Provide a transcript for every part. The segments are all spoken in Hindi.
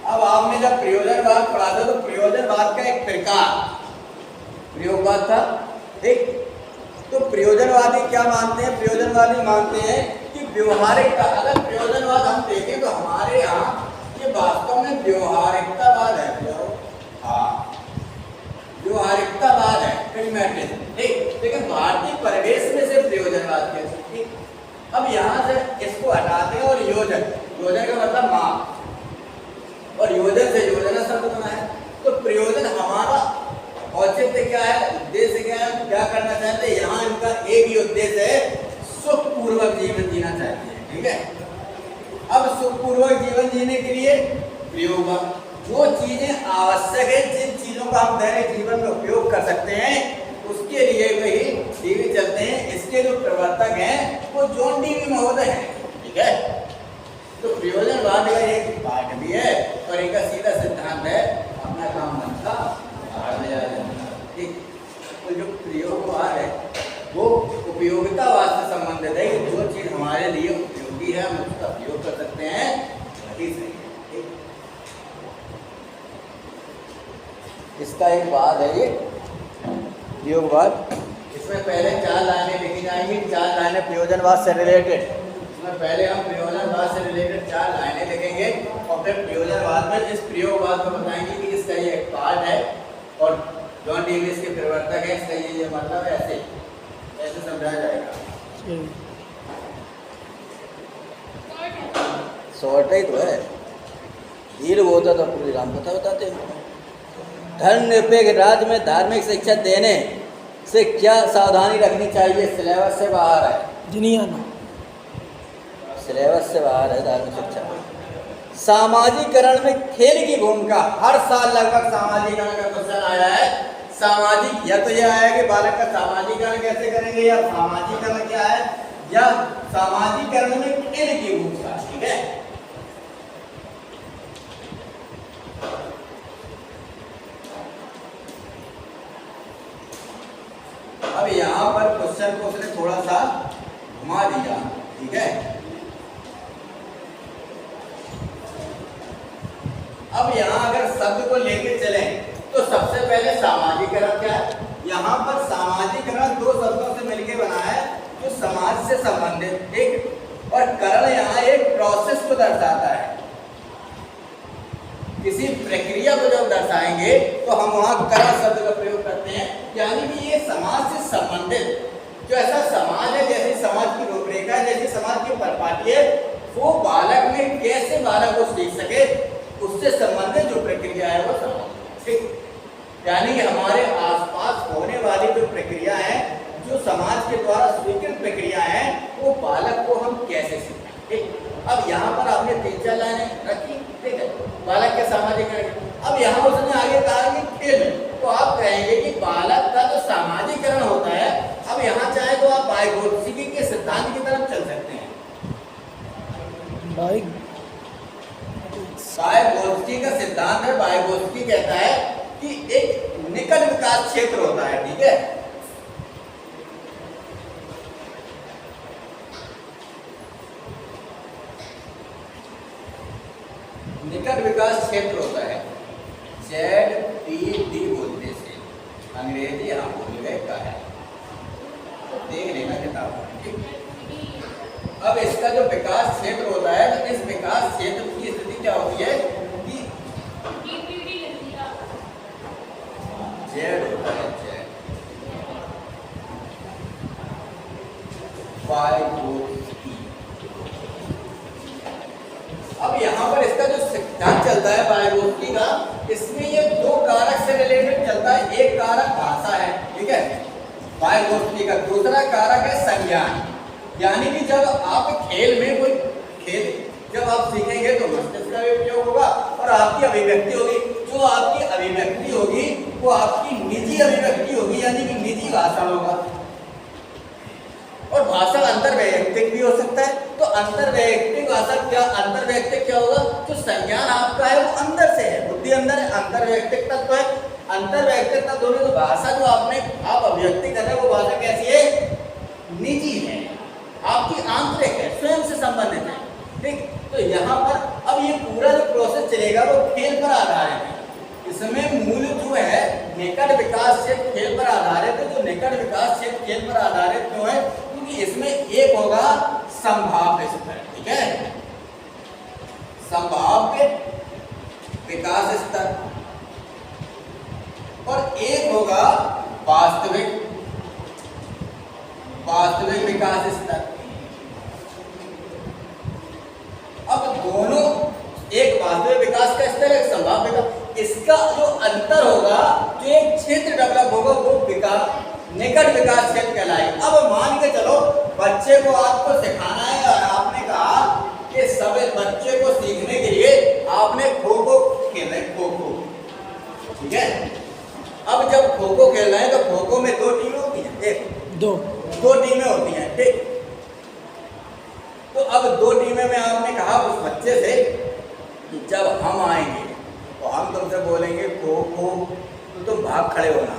अब आपने जब प्रयोजनवाद पढ़ा था तो प्रयोजनवाद का एक प्रकार प्रयोगवाद था, ठीक। तो प्रयोजनवादी क्या मानते हैं? प्रयोजनवादी मानते हैं कि व्यवहारिकता, अगर प्रयोजनवाद हम देखें तो हमारे यहाँ ये वास्तव में व्यवहारिकतावाद है। हाँ, व्यवहारिकतावाद है, प्रैग्मैटिज्म, ठीक। लेकिन भारतीय परिवेश में से प्रयोजनवाद के, ठीक। अब यहाँ से इसको हटाते हैं और योजन, योजन का मतलब माप, और योजन से योजना शब्द बना है। तो प्रयोजन हमारा औचित्य क्या है, उद्देश्य क्या है, क्या करना चाहते हैं? यहाँ इनका एक ही उद्देश्य है, सुखपूर्वक जीवन जीना चाहते हैं, ठीक है। अब सुखपूर्वक जीवन जीने के लिए प्रयोग, जो चीजें आवश्यक है, जिन चीजों का हम दैनिक जीवन में उपयोग कर सकते हैं, उसके लिए वही डीवी चलते हैं। इसके जो प्रवर्तक हैं वो जॉन डीवी महोदय हैं, ठीक है। तो प्रयोजनवाद का एक पाठ भी है और एक सीधा सिद्धांत है, अपना काम बनता ठीक। तो जो प्रयोगवाद है वो उपयोगितावाद से संबंधित है कि जो चीज हमारे लिए उपयोगी है हम उसका प्रयोग कर सकते हैं, वही सही है, ठीक। इसका एक वाद है ये प्रयोगवाद। इसमें पहले 4 लाइनें लिखी जाएंगी, 4 लाइनें प्रयोजनवाद से रिलेटेड। पहले हम प्रयोजनवाद से रिलेटेड 4 लाइनें लिखेंगे और फिर प्रयोजनवाद में इस प्रयोगवाद को बताएंगे कि इसका ये एक पार्ट है और जॉन डीवी इसके प्रवर्तक है, इसका ये मतलब है, ऐसे समझाया जाएगा। शॉर्ट ही तो है, धीरे होता तो पूरी राम कथा बताते हैं। धर्मनिरपेक्ष राज्य में धार्मिक शिक्षा देने से क्या सावधानी रखनी चाहिए? सिलेबस से बाहर है, सिलेबस से बाहर है धार्मिक शिक्षा। सामाजिकरण में खेल की भूमिका, हर साल लगभग सामाजिकरण का क्वेश्चन आया है। सामाजिक, या तो यह आया कि बालक का सामाजिकरण कैसे करेंगे, या सामाजिकरण क्या है, या सामाजिकरण में खेल की भूमिका, ठीक है। अब यहाँ पर क्वेश्चन को उसने थोड़ा सा घुमा दिया, ठीक है। अब यहाँ अगर शब्द को लेके चलें तो सबसे पहले सामाजिकरण क्या है? यहाँ पर सामाजिकरण 2 शब्दों से मिलकर बना है, जो समाज से संबंधित, ठीक। और करण यहाँ एक प्रोसेस को दर्शाता है, किसी प्रक्रिया को जब दर्शाएंगे तो हम वहाँ करण शब्द का प्रयोग करते हैं, यानी कि ये समाज से संबंधित जो ऐसा समाज है, जैसे समाज की रूपरेखा है, जैसे समाज की परिपाटी है, वो बालक में कैसे बालक को सीख सके, उससे संबंधित जो प्रक्रिया है वो समाज, ठीक। यानी कि हमारे आसपास होने वाली जो प्रक्रिया है, जो समाज के द्वारा स्वीकृत प्रक्रिया है, वो बालक को हम कैसे सीखें, ठीक। अब यहाँ पर आपने 3-4 लाइनें रखी, ठीक है, बालक के सामाजिकरण। अब यहाँ उसने आगे कहा कि खेल, तो आप कहेंगे कि बालक का जो सामाजिकरण होता है, अब यहाँ चाहे तो आप वाइगोत्स्की के सिद्धांत की तरफ चल सकते हैं। वाइगोत्स्की का सिद्धांत है, वाइगोत्स्की कहता है कि एक निकट विकास क्षेत्र होता है, ठीक है। निकट विकास क्षेत्र होता है, ZPD बोलते से, अंग्रेजी हम भूल गए का है, तो देख लेना किताब, ठीक। अब इसका जो विकास क्षेत्र होता है, तो इस विकास क्षेत्र की स्थिति क्या होती है कि Z होता है, Z वाइगोत्स्की। अब यहाँ पर इसका जो सिद्धांत चलता है वाइगोत्स्की का, इसमें ये 2 कारक से रिलेटेड चलता है। एक कारक भाषा है, ठीक है, वाइगोत्स्की का। दूसरा कारक है संज्ञान, यानी कि जब आप खेल में कोई खेल जब आप सीखेंगे तो मस्तिष्क का भी उपयोग होगा और आपकी अभिव्यक्ति होगी। जो आपकी अभिव्यक्ति होगी वो आपकी निजी अभिव्यक्ति होगी, यानी कि निजी भाषण होगा। और भाषण अंतर्वैयक्तिक भी हो सकता है। तो अंतर्वैयक्तिक भाषा क्या, अंतर्वैयक्तिक क्या होगा? जो संज्ञान आपका है वो अंदर से है, बुद्धि अंदर है, अंतर्वैयक्तिक तत्व है। अंतर्वैयक्तिक तत्व होने तो भाषा जो आप अभिव्यक्ति कर रहे हो वो भाषा कैसी है? निजी है, आपकी आंतरिक है, स्वयं से संबंधित है, ठीक। तो यहाँ पर अब ये पूरा जो प्रोसेस चलेगा वो खेल पर आधारित है। इसमें मूल जो है निकट विकास क्षेत्र खेल पर आधारित है। जो निकट विकास क्षेत्र खेल पर आधारित क्यों है? क्योंकि इसमें एक होगा संभाव्य स्तर, ठीक है, संभाव्य विकास स्तर, और एक होगा वास्तविक विकास स्तर। अब दोनों, एक वास्तविक विकास का स्तर, एक संभाव्य विकास, इसका जो अंतर होगा, जो एक क्षेत्र डेवलप होगा वो विकास निकट विकास क्षेत्र कहलाएगा। अब मान के चलो बच्चे को आपको सिखाना है और आपने कहा कि सब बच्चे को सीखने के लिए आपने खो खो खेलना है, खो खो, ठीक है। अब जब खो खो खेल रहे हैं तो खो खो में दो टीमें होती हैं, एक दो टीमें होती हैं, ठीक। तो अब दो टीमें में आपने कहा उस बच्चे से कि जब हम आएंगे तो हम तुमसे बोलेंगे खो खो, तो तुम भाग खड़े होना,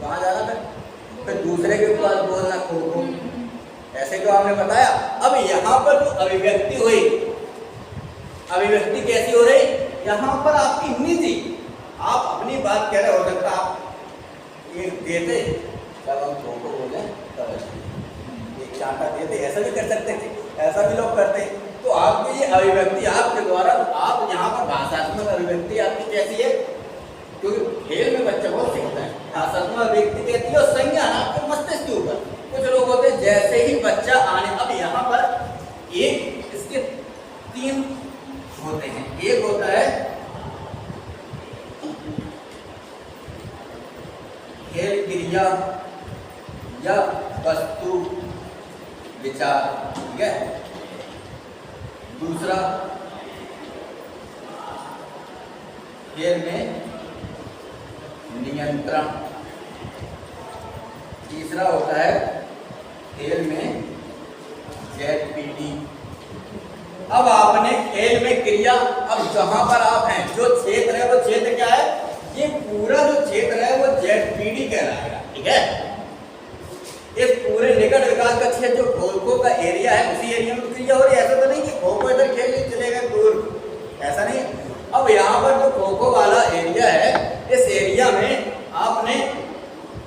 कहाँ जाना था, फिर दूसरे के पास बोलना खो खो, ऐसे क्यों आपने बताया। अब यहाँ पर जो अभिव्यक्ति हुई, अभिव्यक्ति कैसी हो रही, यहाँ पर आपकी निजी, आप अपनी बात कह रहे, हो सकता आप एक देते जब हम खो खो बोले तब एक चांटा देते, ऐसा भी कर सकते थे, ऐसा भी लोग करते हैं। तो आपकी ये अभिव्यक्ति आपके द्वारा, आप यहाँ पर भाषात्मक अभिव्यक्ति आपकी कैसी है, क्योंकि खेल में बच्चा बहुत सीखता है, भाषात्मक अभिव्यक्ति कहती है और संज्ञान आपके मस्तिष्क के ऊपर। कुछ लोग होते हैं जैसे ही बच्चा आने, अब यहाँ पर एक, इसके तीन होते हैं, एक होता है खेल क्रिया या वस्तु विचार, ठीक है, दूसरा खेल में नियंत्रण, तीसरा होता है खेल में ZPD। अब आपने खेल में क्रिया, अब जहां पर आप हैं, जो क्षेत्र है वो क्षेत्र क्या है, ये पूरा जो क्षेत्र है वो ZPD कहलाएगा, ठीक है। इस पूरे निकट विकास का क्षेत्र जो खो खो का एरिया है, उसी एरिया में क्रिया हो रही है। ऐसा तो नहीं कि खो खो इधर खेल चले गए दूर, ऐसा नहीं। अब यहाँ पर जो खो खो वाला एरिया है, इस एरिया में आपने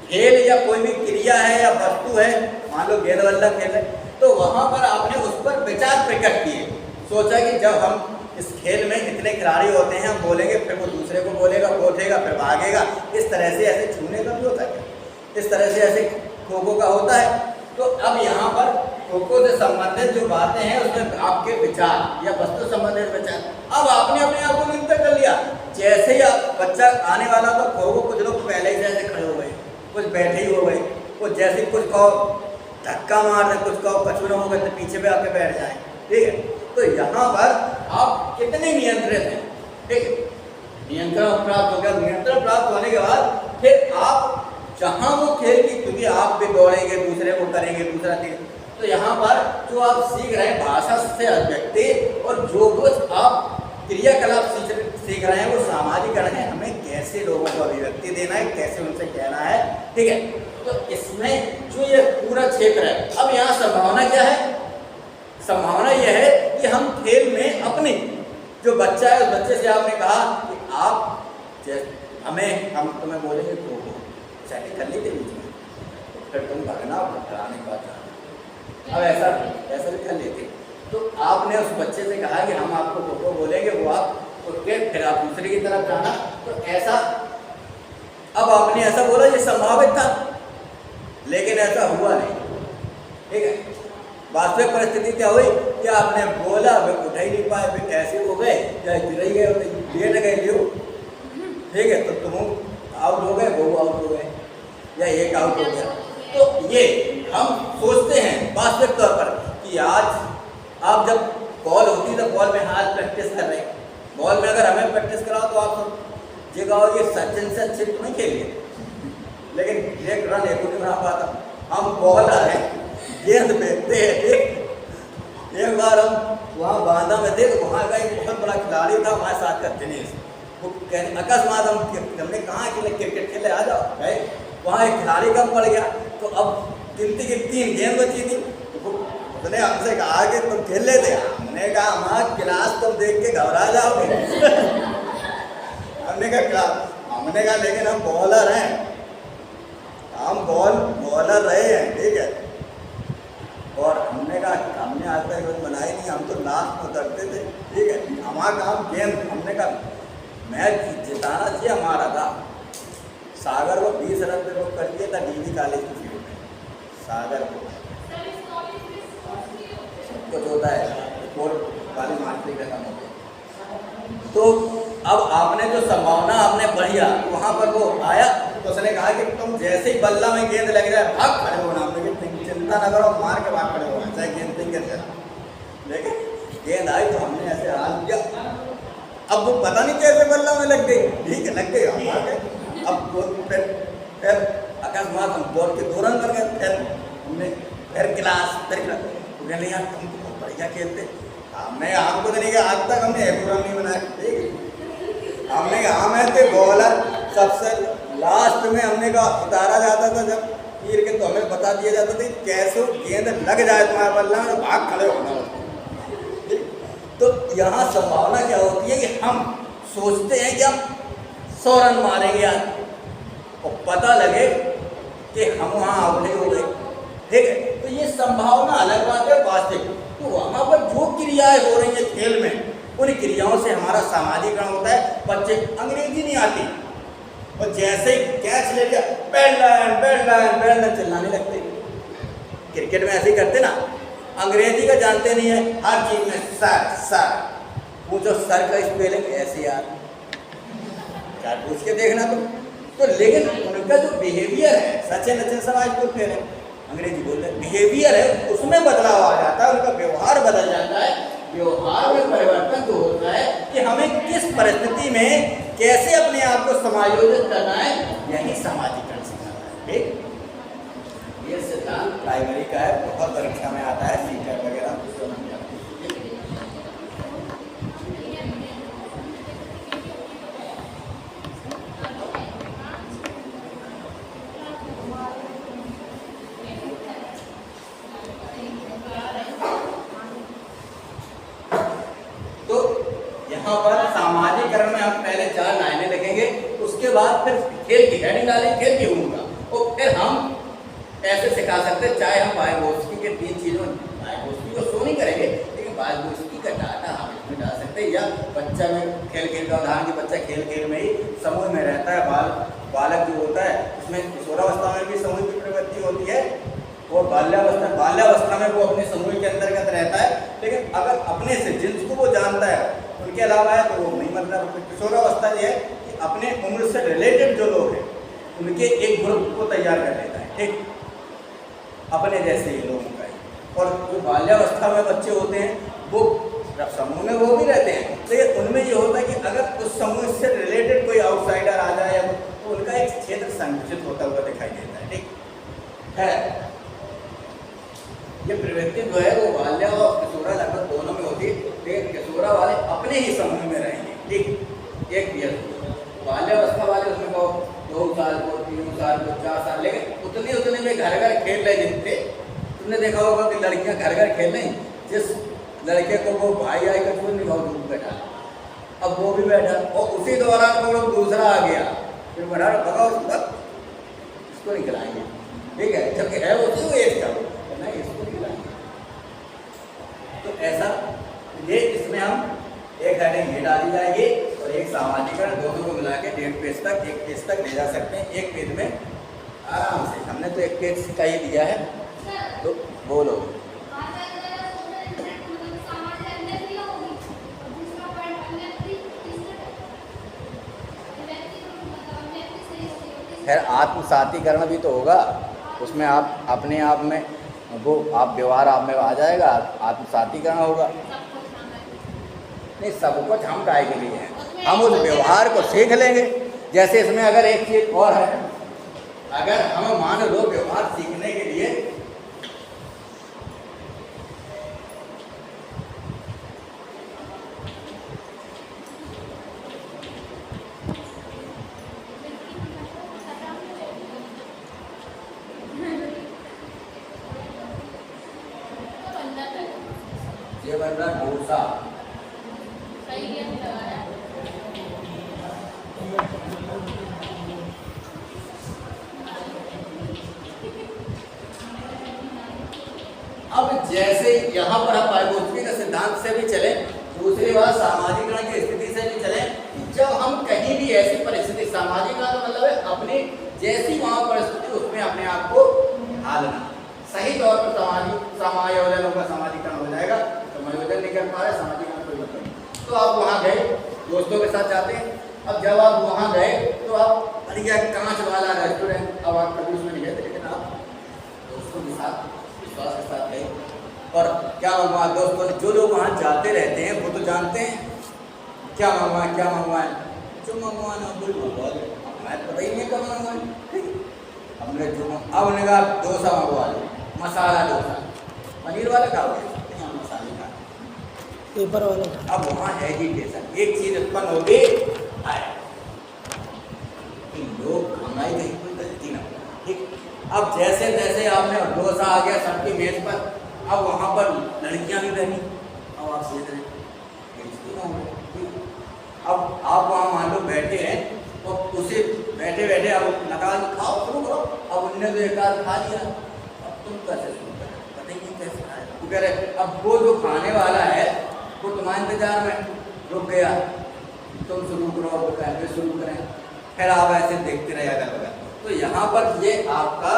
खेल या कोई भी क्रिया है या वस्तु है, मान लो गेंद बल्ला खेल रहे, तो वहां पर आपने उस पर विचार प्रकट किए, सोचा कि जब हम इस खेल में इतने खिलाड़ी होते हैं, हम बोलेंगे, फिर वो दूसरे को बोलेगा, वो उठेगा, फिर भागेगा, इस तरह से ऐसे छूने का भी होता है, इस तरह से ऐसे खो खो का होता है। तो अब यहाँ पर खो खो से संबंधित जो बातें हैं उसमें आपके विचार या वस्तु संबंधित विचार, अब आपने अपने आप को नियंत्रित कर लिया। जैसे ही आप बच्चा आने वाला तो खो खो, कुछ लोग पहले ही ऐसे खड़े हो गए, कुछ बैठे ही हो गए, कुछ जैसे कुछ कहो धक्का मार रहे, कुछ कहो कछुआ हो गए तो पीछे पे आके बैठ जाए, ठीक है। तो यहाँ पर आप कितने नियंत्रित हैं, ठीक है, नियंत्रण प्राप्त हो गया। नियंत्रण प्राप्त होने के बाद फिर आप जहाँ वो खेल की, क्योंकि आप भी दौड़ेंगे, दूसरे को करेंगे, दूसरा चीज, तो यहाँ पर जो आप सीख रहे हैं भाषा से अभिव्यक्ति, और जो कुछ आप क्रियाकलाप सीख रहे हैं वो सामाजिकरण है, हमें कैसे लोगों को अभिव्यक्ति देना है, कैसे उनसे कहना है, ठीक है। तो इसमें जो ये पूरा क्षेत्र है, अब यहाँ संभावना क्या है, संभावना यह है कि हम खेल में अपनी जो बच्चा है, उस बच्चे से आपने कहा कि आप हम तुम्हें बोलेंगे खो खो, चैटिंग कर ली थी बीच में, फिर तुम भगना कराने के बाद, अब ऐसा भी कर लेते। तो आपने उस बच्चे से कहा कि हम आपको खो खो बोलेंगे, वो आप उठ के फिर आप दूसरे की तरफ जाना, तो ऐसा, अब आपने ऐसा बोला ये संभावित था, लेकिन ऐसा हुआ नहीं, ठीक है। वास्तविक परिस्थिति क्या हुई कि आपने बोला, वे उठ ही नहीं पाए, वे कैसे हो गए, या गिर ही गए, लेट गए लियो, ठीक है, तो तुम आउट हो गए, वो आउट हो गए, या एक आउट हो गया। तो ये हम सोचते हैं वास्तविक तौर पर कि आज आप जब बॉल होती तो बॉल में हाथ प्रैक्टिस कर रहे हैं, बॉल में अगर हमें प्रैक्टिस कराओ तो आप ये कहो ये सचिन से अच्छे तो नहीं खेलिए, लेकिन एक रन एक नहीं बना पाता। हम बॉलर हैं, गेंद फेंकते हैं, एक बार हम वहाँ बांधा में थे, तो वहाँ का एक बहुत बड़ा खिलाड़ी था हमारे साथ का दिनेश, वो अकस्मात हमने कहा कि क्रिकेट खेले आ जाओ भाई, वहाँ एक खिलाड़ी कम पड़ गया, तो अब गिनती की 3 गेंद बची थी, तो उसने हमसे कहा कि तुम खेल लेते, हमने कहा हमारा क्लास तुम देख के घबरा जाओगे हमने कहा लेकिन हम बॉलर हैं, हम बॉलर रहे हैं, ठीक है। और हमने कहा हमने आज तक रोज बनाई नहीं, हम तो लास्ट में उतरते थे, ठीक है। हमारा काम गेंद, हमने कहा मैच जिताना चाहिए हमारा था। सागर को 20 रन पे बुक कर दिया था डीवी कॉलेज की फील्ड में, सागर को सब कुछ होता है और वाली मार्च का काम होता है। तो अब आपने जो संभावना आपने बढ़िया वहाँ पर वो आया, तो उसने कहा कि तुम जैसे ही बल्ला में गेंद लग जाए भाग खड़े होना, लेकिन चिंता न करो, मार के भाग खड़े होना, चाहे गेंद फिंगर चला। लेकिन गेंद आई तो हमने ऐसे हाल दिया, अब वो पता नहीं कैसे बल्ला में लग गई, ठीक है लग गई, हम आ गए। अब वो फिर अकस्मात हम बॉल के 2 रन कर गए, फिर हमने फिर गिलास तो कहने यार तुम तो बहुत बढ़िया खेलते, हमने हमको तो नहीं कहा आज तक हमने 1 रन नहीं बनाया, ठीक है। हमने कहा मैं थे बॉलर, सबसे लास्ट में हमने कहा उतारा जाता था जब तीर के, तो हमें बता दिया जाता था कैसे गेंद लग जाए तुम्हारे बल्ला में तो भाग खड़े होना। तो यहाँ संभावना क्या होती है कि हम सोचते हैं कि हम 100 रन मारेंगे यार, और पता लगे कि हम वहाँ आउट नहीं हो गए, ठीक है। तो ये संभावना अलग बात है वास्तविक। तो वहाँ पर जो क्रियाएं हो रही है खेल में, उन क्रियाओं से हमारा सामाजिकरण होता है। बच्चे अंग्रेजी नहीं आती और जैसे ही कैच ले लिया बैट्समैन चिल्लाने लगते। क्रिकेट में ऐसे ही करते ना, अंग्रेजी का जानते नहीं है, हर चीज में सर पूछो सर का स्पेलिंग ऐसे यार क्या पूछ के देखना तो लेकिन उनका जो बिहेवियर है, सचिन समाज को फिर अंग्रेजी बोलते हैं, बिहेवियर है उसमें बदलाव आ जाता है, उनका व्यवहार बदल जाता है। व्यवहार में परिवर्तन जो होता है कि हमें किस परिस्थिति में कैसे अपने आप को समायोजित करना है, यही सामाजिकरण सिखाता है, ठीक। ये सिद्धांत प्राइमरी का है, बहुत परीक्षा में आता है, सीटर वगैरह। तो यहाँ पर सामाजिकरण में हम पहले 4 लाइनें लिखेंगे, उसके बाद फिर खेल की हेडिंग डालेंगे, खेल की होगा, और फिर हम ऐसे सिखा सकते हैं। चाहे हम वाइगोत्स्की के 3 चीज़ों, वाइगोत्स्की को शो नहीं करेंगे लेकिन वाइगोत्स्की का डाटा हम इसमें डाल सकते हैं। या बच्चा में खेल का उदाहरण कि बच्चा खेल में ही समूह में रहता है, बालक जो होता है उसमें किशोरावस्था में भी समूह की प्रवृत्ति होती है, और बाल्यावस्था में वो अपने समूह के अंतर्गत रहता है। लेकिन अगर अपने से जिनको वो जानता है उनके अलावा है तो वो नहीं, मतलब किशोरावस्था ये है कि अपने उम्र से रिलेटेड जो लोग हैं उनके एक ग्रुप को तैयार कर लेता है, ठीक, अपने जैसे ही लोगों का। और जो बाल्यावस्था में बच्चे होते हैं वो समूह में वो भी रहते हैं, लेकिन उनमें ये होता है कि अगर उस समूह से रिलेटेड कोई आउटसाइडर आ जाए तो उनका एक क्षेत्र संकुचित होता हुआ दिखाई देता है, ठीक है। ये प्रवृत्ति जो है वो बाल्या और किशोरा लगभग दोनों में होती है, लेकिन किशोरा वाले अपने ही समूह में रहेंगे, ठीक। एक पीरियड बाल्यावस्था वाले उसमें कहो 2 साल को, 3 साल को, 4 साल, लेकिन उतने में घर खेल रहे जिनसे तुमने देखा होगा कि लड़कियां घर खेल रही, जिस लड़के को वो भाई आई का कोई नहीं भाव दूर बैठा, अब वो भी बैठा, और उसी दौरान वो लोग दूसरा आ गया, फिर बढ़ा भगाओ इसको नहीं खिलाएंगे, ठीक है, जबकि है वो तो एज का, नहीं इसको नहीं खिलाएंगे। तो ऐसा ये इसमें हम एक हेडिंग ये डाली जाएगी और एक सामाजिकरण, दोनों को मिला के 1.5 पेज तक, 1 पेज तक ले जा सकते हैं, एक पेज में आराम से। हमने तो 1 पेज का ही दिया है, तो बोलो। खैर आत्मसातीकरण भी तो होगा, उसमें आप अपने आप में वो आप व्यवहार आप में आ जाएगा, आत्मसातीकरण होगा। नहीं, सब कुछ हम काय के लिए हैं, हम उस व्यवहार को सीख लेंगे। जैसे इसमें अगर एक चीज और है, अगर हम मान लो व्यवहार सीखने के लिए ये बन रहा डोसा, यहाँ पर हम पारिभाषिकी के सिद्धांत से भी चले, दूसरी बात सामाजिकरण की स्थिति से भी चले। जब हम कहीं भी ऐसी परिस्थिति, सामाजिकरण का मतलब है अपनी जैसी वहाँ परिस्थिति उसमें अपने आप को ढालना, सही तौर पर समायोजन होगा, सामाजिकरण हो जाएगा। समायोजन नहीं कर पा रहे, सामाजिकरण कोई मतलब नहीं। तो आप वहाँ गए, दोस्तों के साथ जाते हैं। अब जब आप वहाँ गए तो आप बढ़िया कांच वाला रेस्टोरेंट, अब आप कभी उसमें नहीं गए, लेकिन आप दोस्तों के साथ विश्वास के साथ गए और क्या मंगवाए। दोस्तों जो लोग वहाँ जाते रहते हैं वो तो जानते हैं क्या मंगवाएं, क्या मंगवाएं, जो मंगवाना वो मंगवा दो, हमें पता ही नहीं कब मंगवाएं। हमने जो अब उन्होंने कहा डोसा मंगवा लो, मसाला डोसा, पनीर वाला खा लो, मसाले का पेपर वाला। अब वहाँ एजिटेशन एक चीज उत्पन्न होगी, लोग हमारी कहीं कोई गलती ना हो, ठीक। अब जैसे जैसे आपने डोसा आ गया सबकी मेज पर, अब वहाँ पर लड़कियाँ भी बनी, अब आप सोच रहे अब आप वहाँ मान लो बैठे हैं तो उसे बैठे बैठे अब निकाल खाओ शुरू करो। अब उनने तो एक आध खा लिया, अब तुम कैसे शुरू करें, पता ही नहीं कैसे खाए। वो कह रहे अब वो जो खाने वाला है वो तुम्हारे इंतजार में रुक गया, तुम शुरू करो, वो कहते शुरू करें, फिर आप ऐसे देखते रहे अगल बगल। तो यहाँ पर ये आपका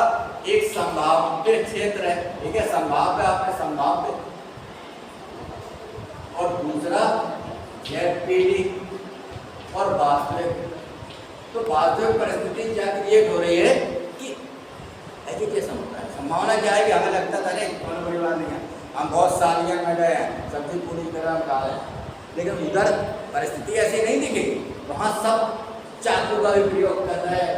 एक संभाव्य क्षेत्र है, ठीक है, संभाव्य आपका संभाव्य, और दूसरा जेडपीडी और वास्तविक। तो वास्तविक परिस्थिति क्या क्रिएट हो रही है कि एजुकेशन होता है। संभावना क्या है कि हमें लगता था नहीं कोई बड़ी बात नहीं है, हम बहुत सालियन में गए हैं, सब्जी पूरी तरह खा रहे हैं, लेकिन उधर परिस्थिति ऐसी नहीं दिखेगी। वहाँ सब चाकू का भी प्रयोग कर रहे हैं,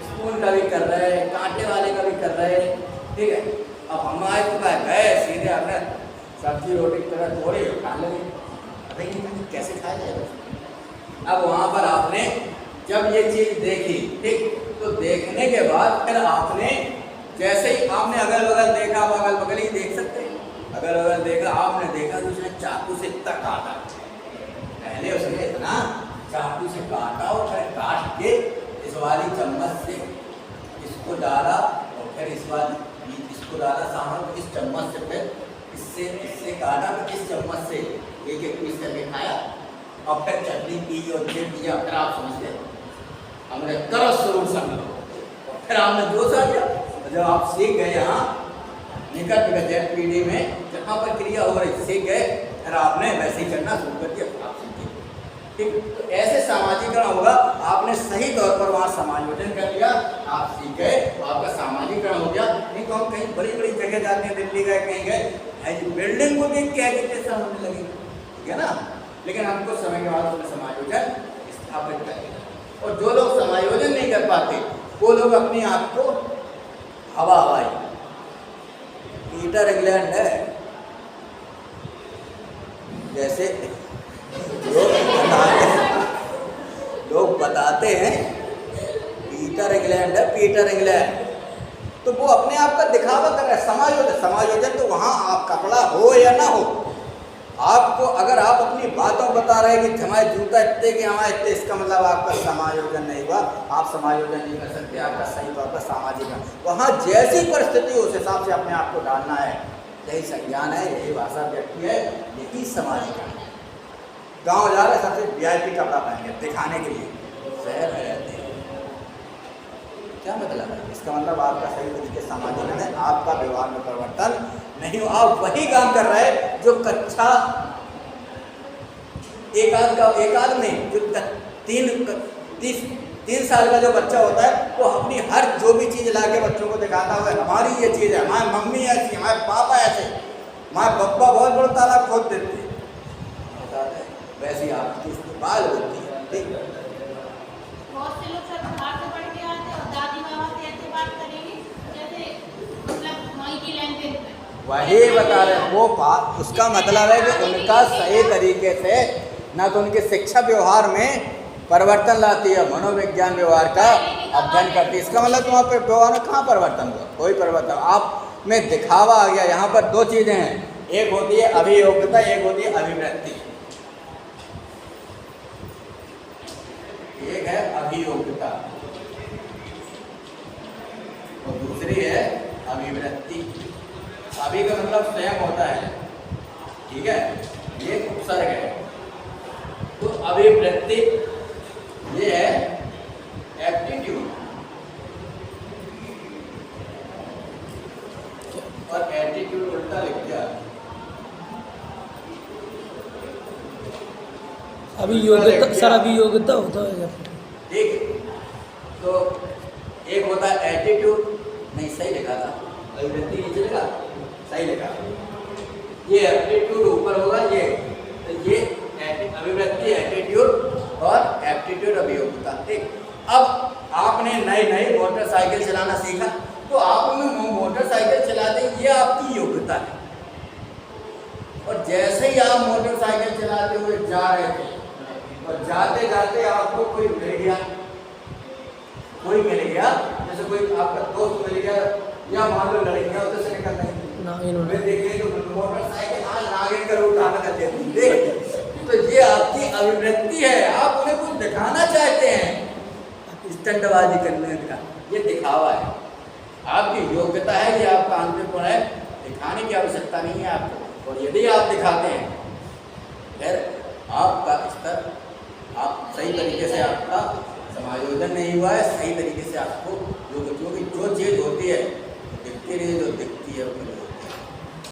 स्पून का भी कर रहे हैं, कांटे वाले का भी कर रहे हैं, ठीक है। अब हमारे तो गए सीधे हमने सब्जी रोटी की तरह थोड़ी खा लेंगे, कैसे खाया जाएगा। अब वहाँ पर आपने जब ये चीज़ देखी, ठीक, तो देखने के बाद फिर आपने जैसे ही आपने अगल बगल देखा, आप अगल बगल ही देख सकते हैं, अगल बगल देखा, आपने देखा तो उसने चाकू से इतना काटा, पहले उसने इतना चाकू से काटा और फिर काट के इस वाली चम्मच से इसको डाला और फिर इस वाली इसको डाला सामने, इस चम्मच से फिर इससे काटा, फिर इस चम्मच से एक एक पीस करके खाया और फिर चटनी पी और फिर पिया। फिर आप समझते हमने करो शुरू समझ, फिर आपने जोश आ गया। जब आप सीख गए यहाँ निकट जेडपीडी में जहाँ पर क्रिया हो रही सीख गए, फिर आपने वैसे ही करना शुरू कर दिया, आप सीखे, ठीक। तो ऐसे सामाजिकरण होगा, आपने सही तौर पर वहाँ समायोजन कर लिया, आप सीख गए, आपका सामाजिकरण हो गया। नहीं तो हम कहीं बड़ी बड़ी जगह जाते हैं, दिल्ली गए कहीं गए, बिल्डिंग को देख के एजुकेशन होने लगी, ठीक है ना, लेकिन हमको समय के बाद उसमें समायोजन स्थापित करेगा। और जो लोग समायोजन नहीं कर पाते वो लोग अपने आप को हवाई, पीटर इंग्लैंड है जैसे लोग बताते हैं पीटर इंग्लैंड है, पीटर इंग्लैंड, तो वो अपने आप का दिखावा कर रहा है। समायोजन तो वहाँ आप कपड़ा हो या ना हो, आपको अगर आप अपनी बातों बता रहे हैं कि हमारे जूता इतने कि हमारे इतने, इसका मतलब आपका समायोजन नहीं हुआ, आप समायोजन नहीं कर सकते, आपका सही तौर पर सामाजिक है। वहाँ जैसी परिस्थिति उस हिसाब से अपने आप को डालना है, यही संज्ञान है, यही भाषा व्यक्ति है, यही सामाजिक है। गाँव जा रहे सबसे VIP कपड़ा पहन के दिखाने के लिए, शहर में रहते हैं, क्या मतलब है, इसका मतलब आपका सही तरीके सामाजिक है, आपका व्यवहार में परिवर्तन नहीं हो। आप वही काम कर रहे हैं जो कक्षा एक आध में जो 3 साल का जो बच्चा होता है वो अपनी हर जो भी चीज़ ला के बच्चों को दिखाता हुआ, हमारी ये चीज़ है, हमारी मम्मी ऐसी, हमारे पापा ऐसे, हमारे पप्पा बहुत बड़ा तालाब खोद देते हैं, वैसी आपकी बाल होती है, ठीक है। बहुत से लोग सर बाहर से पढ़ के आते हैं और दादी मामा से ऐसे बात करेंगे जैसे मतलब वहीं की लैंग्वेज में, वही बता रहे हैं। वो बात उसका मतलब है कि उनका सही तरीके से ना तो उनके शिक्षा व्यवहार में परिवर्तन लाती है, मनोविज्ञान व्यवहार का अध्ययन करती है। इसका मतलब तुम्हारे पे व्यवहार में कहाँ परिवर्तन हुआ, कोई परिवर्तन। आप में दिखावा आ गया। यहाँ पर 2 चीज़ें हैं, एक होती है अभियोग्यता, एक होती है अभिवृत्ति। एक है अभियोग्यता और दूसरी है अभिवृत्ति। अभी का मतलब स्वयं होता है, ठीक है, ये उपसर्ग है। तो अभिव्यक्ति ये है एप्टीट्यूड, और एटीट्यूड उल्टा लिख दिया। अभी योग्यता सर, अभी योग्यता होता है। ठीक, तो एक होता है एटीट्यूड, नहीं सही लिखा था, अभिव्यक्ति नीचे लिखा, सही लिखा, ये एप्टीट्यूड ऊपर होगा, ये तो ये अभिव्यक्ति एटीट्यूड और एप्टीट्यूड अभियोग्यता। ठीक, अब आपने नई मोटरसाइकिल चलाना सीखा, तो आप मोटरसाइकिल चलाते ये आपकी योग्यता है। और जैसे ही आप मोटरसाइकिल चलाते हुए जा रहे थे और जाते जाते आपको कोई मिल गया, जैसे कोई आपका दोस्त मिल गया या मान लो लड़कियां उधर से निकल रही, देखिए तो मोटरसाइकिल आज नागिन कर उठाना करते हैं, तो ये आपकी अभिव्यक्ति है, आप उन्हें कुछ दिखाना चाहते हैं, स्टंटबाजी करने का, ये दिखावा है। आपकी योग्यता है, ये आपका आंतरिक गुण है, दिखाने की आवश्यकता नहीं है आपको। और यदि आप दिखाते हैं, फिर आपका स्तर, आप सही तरीके से आपका समायोजन नहीं हुआ है, सही तरीके से आपको जो चीज़ होती है दिखती रही, जो दिखती है